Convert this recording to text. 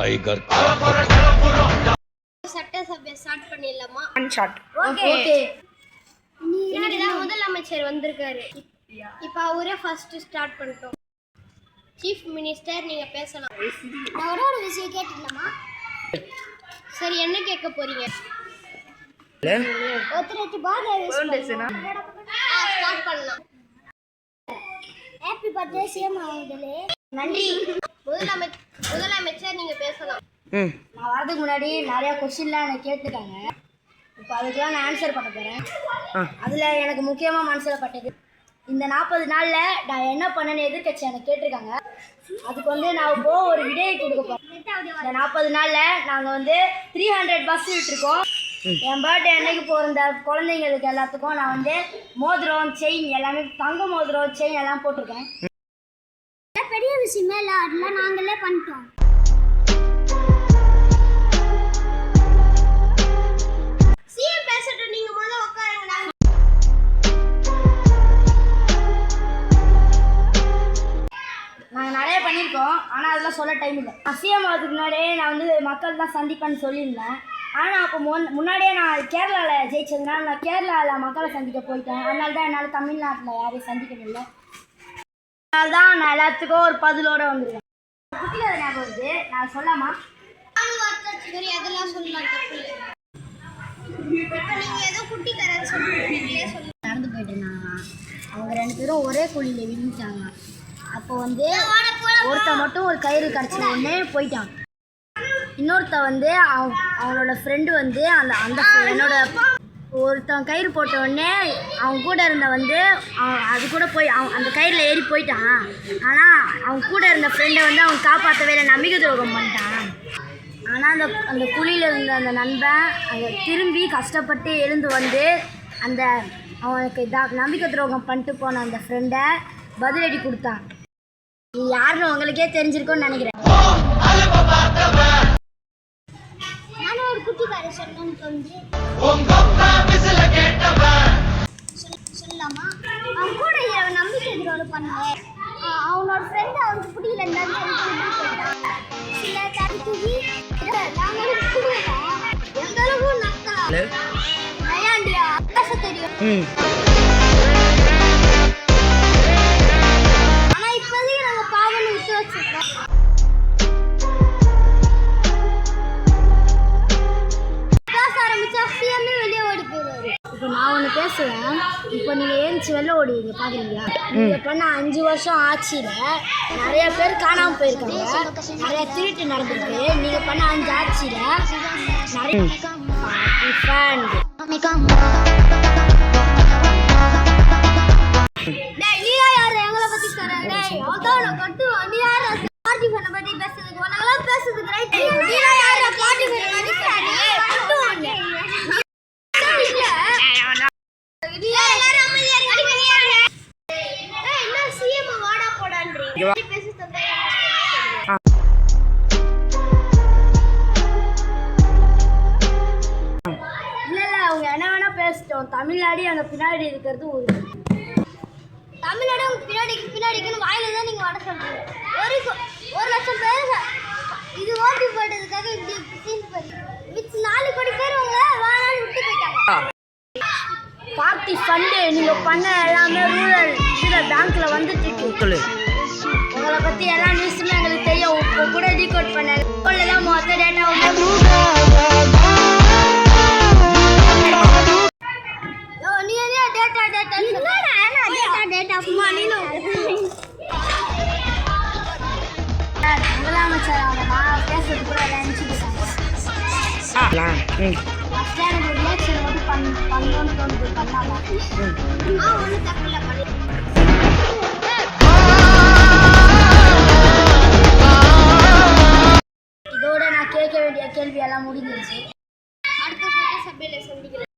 Tiger சட்டசபை start பண்ணிடலாமா? Okay. இன்னைக்கு தான் முதலமைச்சர் வந்திருக்காரு. இப்போ அவரே ஃபர்ஸ்ட் ஸ்டார்ட் பண்ணிட்டோம். சீஃப் மினிஸ்டர் நீங்க பேசலாம். நான் ஒரு விஷயம் கேட்டுக்கலாமா? சரி, என்ன கேட்க போறீங்க? ஒருத்தருக்கு பர்த்டே விஷ் பண்ணலாம். ஸ்டார்ட் பண்ணலாம். ஹேப்பி பர்த்டே சிஎம் அவர்களே. நன்றி. முதலமைச்சர் நீங்க பேசலாம். நான் வரதுக்கு முன்னாடி நிறைய கொஸ்டின்லாம் எனக்கு கேட்டுருக்காங்க. இப்போ அதுக்கெல்லாம் நான் ஆன்சர் பண்ண போகிறேன். அதில் எனக்கு முக்கியமாக மனசில் பட்டது, இந்த 40 நாளில் நான் என்ன பண்ணேன்னு எதிர்கட்சி எனக்கு கேட்டிருக்காங்க. அதுக்கு வந்து நான் இப்போ ஒரு விடையை கொடுக்க போகிறேன். இந்த 40 நாளில் நாங்கள் வந்து 300 பஸ் விட்டுருக்கோம். என் பர்த்டே அன்னைக்கு போகிற குழந்தைங்களுக்கு எல்லாத்துக்கும் நான் வந்து மோதிரம், செயின் எல்லாமே, தங்க மோதிரம், செயின் எல்லாம் போட்டிருக்கேன். பெரிய விஷயமே இல்லை, அதெல்லாம் நாங்களே பண்ணிட்டோம். சிஎம் பேசட்டும், நீங்க முதல்ல உட்காருங்க. நாங்கள் நிறைய பண்ணியிருக்கோம், ஆனால் அதெல்லாம் சொல்ல டைம் இல்லை. சிஎம் ஆகிறதுக்கு முன்னாடியே நான் வந்து மக்கள் தான் சந்திப்பேன்னு சொல்லியிருந்தேன். ஆனால் அப்போ முன்னாடியே நான் கேரளாவில் ஜெயிச்சதுனால நான் கேரளாவில் மக்களை சந்திக்க போயிட்டேன். அதனால தான் என்னால் தமிழ்நாட்டில் யாரையும் சந்திக்க முடியல. அதனால தான் நான் எல்லாத்துக்கும் ஒரு பதிலோடு வந்துருக்கேன். குட்டி கதை ஞாபகம் வருது, நான் சொல்லாமா? சரி, அதெல்லாம் சொல்லலாம், தப்பு இல்லை. இப்போ நீங்கள் ஏதோ குட்டி கதை சொல்லுங்க. நடந்து போயிட்டேன்னா அவங்க 2 பேரும் ஒரே குழியில் விழுந்துட்டாங்க. அப்போ வந்து ஒருத்தன் மட்டும் ஒரு கயிறு கடிச்ச உடனே போயிட்டான். இன்னொருத்த வந்து அவனோட ஃப்ரெண்டு வந்து அந்த என்னோட ஒருத்தன் கயிறு போட்ட உடனே அவன் கூட இருந்த வந்து அது கூட போய் அந்த கயிறில் ஏறி போயிட்டான். ஆனால் அவன் கூட இருந்த ஃப்ரெண்டை வந்து அவன் காப்பாற்றவே இல்லை, நம்பிக்கை துரோகம் பண்ணிட்டான். ஆனால் அந்த குழியில் இருந்த அந்த நண்பன் அதை திரும்பி கஷ்டப்பட்டு எழுந்து வந்து அந்த அவனுக்கு நம்பிக்கை துரோகம் பண்ணிட்டு போன அந்த ஃப்ரெண்டை பதிலடி கொடுத்தான். இது யாருன்னு உங்களுக்கே தெரிஞ்சிருக்கும்னு நினைக்கிறேன். நானும் ஒரு குட்டி கதை சொல்லணும்னு தோணுது. சொல்லலாமா? அவன் கூட நம்பிக்கை துரோகம் பண்ணல. அவனோட ஃப்ரெண்ட் அவனுக்கு பிடிக்கலன்னு சில தடுத்து எந்த அளவு நயாண்டியா பேச தெரியும். ஆனா இப்போதைக்கு நாங்க பாவனை விட்டு வச்சிருக்கோம். பேச ஆரம்பிச்சா சிஎம்மே வெளியே ஓடி போயிடுவாரு. இப்போ நான் ஒன்று பேசுவேன். இப்போ நீங்கள் ஏஞ்சி வெளில ஓடுவீங்க, பார்க்குறீங்களா? நீங்கள் பண்ண 5 வருஷம் ஆட்சியில் நிறைய பேர் காணாமல் போயிருக்காங்க, நிறைய திருட்டு நடந்திருக்கு. நீங்கள் பண்ண 5 ஆட்சியில் நிறைய நீயா யாரு எங்களை பத்தி சொல்றாங்க? அதான் கட்டுவோம். நீ யாரு பார்ட்டி பண்ண பத்தி பேசுறதுக்கு? உனக்கெல்லாம் பேசுறதுக்கு ரைட். நீயா யாரு பார்ட்டி பண்ண பத்தி கட்டுவாங்க? இல்ல எல்லாரும் அமைதியா இருங்க. என்ன சிஎம் வாடா போடான்றீங்க? பேச தந்தா அவங்க என்ன வேணா பேசிட்டோம். தமிழ்நாடு அங்கே பின்னாடி இருக்கிறது ஒரு தமிழ்நாடு பின்னாடிக்குன்னு வாயில தான் நீங்க வட சொல்றீங்க. 1 லட்சம் பேர் இது ஓட்டி போட்டதுக்காக இப்படி சீன் பண்ணி 4 கோடி பேர் உங்களை வாழான்னு விட்டு போயிட்டாங்க. பார்ட்டி ஃபண்டு நீங்கள் பண்ண எல்லாமே ரூரல் இதில் பேங்க்கில் வந்துட்டு இருக்கு. உங்களை பற்றி எல்லா நியூஸுமே எங்களுக்கு தெரியும். இப்போ கூட டீகோட் பண்ண எல்லாம் மொத்த முதலமைச்சர் அவங்க பேசுறது கூட எல்லாம் ரியாக்ஷன் வந்து பண்ணணும்னு தோணுது. பண்ணாமா? ஒன்றும் தப்பில்லை பண்ணி. இதோட நான் கேட்க வேண்டிய கேள்வி எல்லாம் முடிஞ்சிருச்சு. அடுத்த சட்டசபையில் சந்திக்கலாம்.